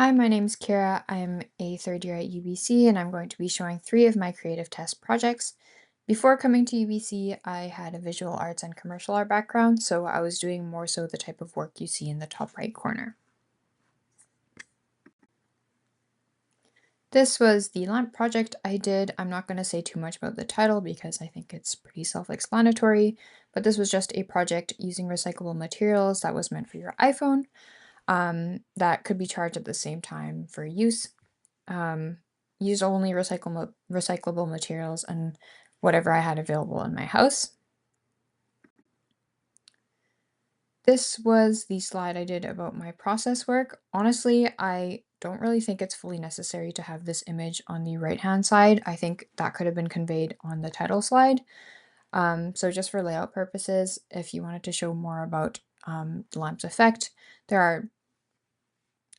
Hi, my name is Keira. I'm a third year at UBC and I'm going to be showing 3 of my creative test projects. Before coming to UBC, I had a visual arts and commercial art background, so I was doing more so the type of work you see in the top right corner. This was the lamp project I did. I'm not going to say too much about the title because I think it's pretty self-explanatory, but this was just a project using recyclable materials that was meant for your iPhone, that could be charged at the same time for use. um, Used only recyclable materials and whatever I had available in my house. This was the slide I did about my process work. Honestly, I don't really think it's fully necessary to have this image on the right-hand side. I think that could have been conveyed on the title slide. So just for layout purposes, if you wanted to show more about the lamp's effect,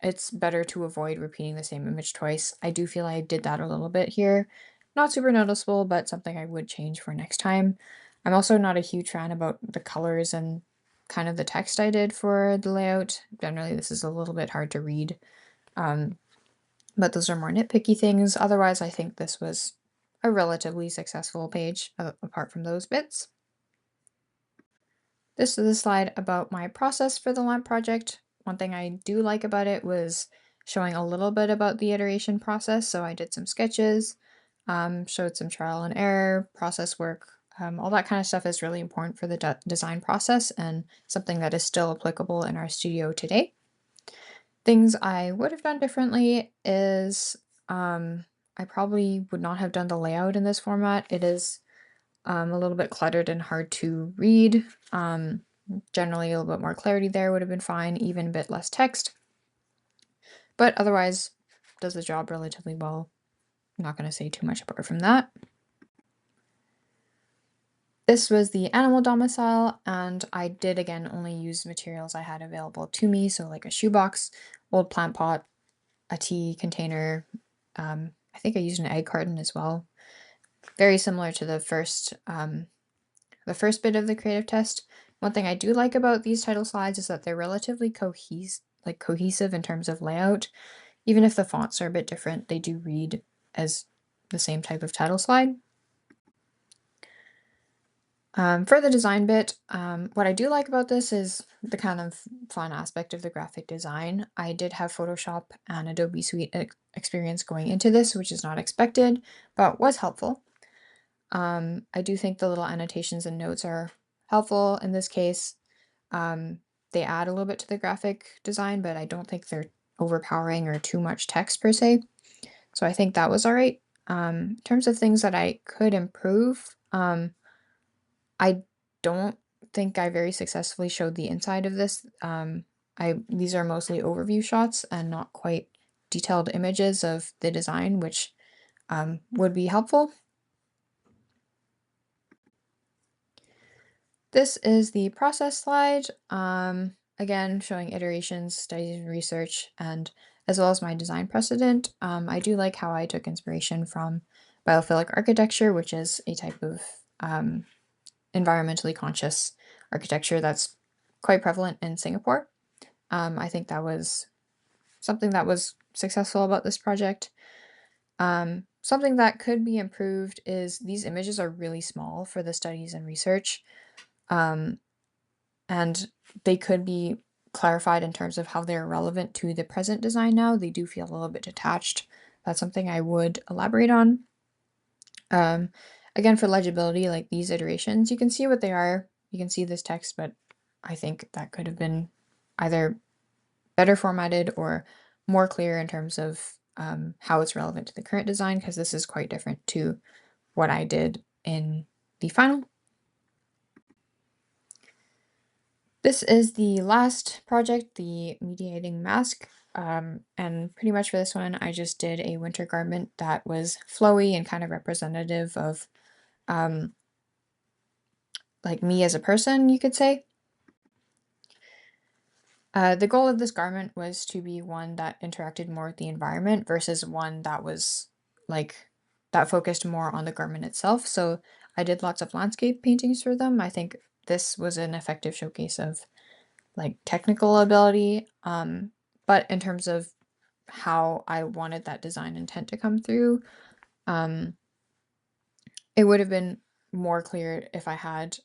it's better to avoid repeating the same image twice. I do feel I did that a little bit here. Not super noticeable, but something I would change for next time. I'm also not a huge fan about the colors and kind of the text I did for the layout. Generally, this is a little bit hard to read, um, but those are more nitpicky things. Otherwise, I think this was a relatively successful page, apart from those bits. This is a slide about my process for the lamp project. One thing I do like about it was showing a little bit about the iteration process. So I did some sketches, showed some trial and error, process work. All that kind of stuff is really important for the design process and something that is still applicable in our studio today. Things I would have done differently is I probably would not have done the layout in this format. It is a little bit cluttered and hard to read. Generally, a little bit more clarity there would have been fine, even a bit less text. But otherwise, does the job relatively well. I'm not going to say too much apart from that. This was the animal domicile, and I did again only use materials I had available to me, so like a shoebox, old plant pot, a tea container. I think I used an egg carton as well. Very similar to the first bit of the creative test. One thing I do like about these title slides is that they're relatively cohesive in terms of layout. Even if the fonts are a bit different, they do read as the same type of title slide. For the design bit, what I do like about this is the kind of fun aspect of the graphic design. I did have Photoshop and Adobe Suite experience going into this, which is not expected, but was helpful. I do think the little annotations and notes are helpful in this case. They add a little bit to the graphic design, but I don't think they're overpowering or too much text per se. So I think that was all right. In terms of things that I could improve, I don't think I very successfully showed the inside of this. These are mostly overview shots and not quite detailed images of the design, which would be helpful. This is the process slide, again, showing iterations, studies, and research, and as well as my design precedent. I do like how I took inspiration from biophilic architecture, which is a type of environmentally conscious architecture that's quite prevalent in Singapore. I think that was something that was successful about this project. Something that could be improved is these images are really small for the studies and research. And they could be clarified in terms of how they're relevant to the present design now. They do feel a little bit detached. That's something I would elaborate on. Again, for legibility, like these iterations, you can see what they are. You can see this text, but I think that could have been either better formatted or more clear in terms of how it's relevant to the current design, because this is quite different to what I did in the final. This is the last project, the mediating mask, and pretty much for this one, I just did a winter garment that was flowy and kind of representative of like me as a person, you could say. The goal of this garment was to be one that interacted more with the environment versus one that was that focused more on the garment itself. So I did lots of landscape paintings for them. I think this was an effective showcase of like technical ability. But in terms of how I wanted that design intent to come through. Um, it would have been more clear if I had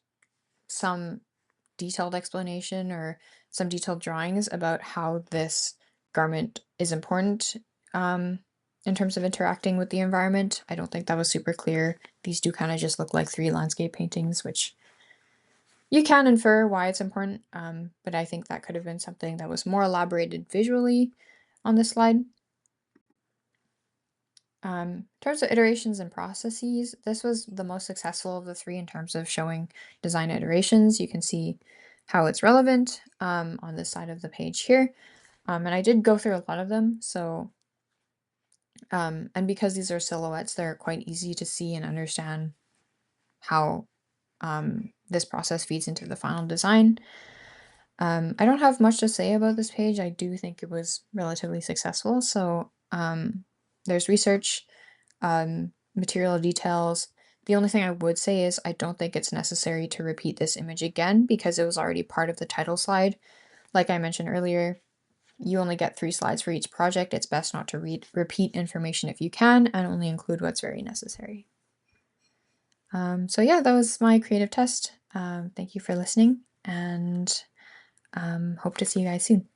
some detailed explanation or some detailed drawings about how this garment is important in terms of interacting with the environment. I don't think that was super clear. These do kind of just look like 3 landscape paintings, which you can infer why it's important, but I think that could have been something that was more elaborated visually on this slide. In terms of iterations and processes, this was the most successful of the 3 in terms of showing design iterations. You can see how it's relevant on this side of the page here. And I did go through a lot of them, so and because these are silhouettes, they're quite easy to see and understand how this process feeds into the final design. I don't have much to say about this page. I do think it was relatively successful. So there's research, material details. The only thing I would say is I don't think it's necessary to repeat this image again because it was already part of the title slide. Like I mentioned earlier, you only get 3 slides for each project. It's best not to repeat information if you can and only include what's very necessary. So yeah, that was my creative test. Thank you for listening and hope to see you guys soon.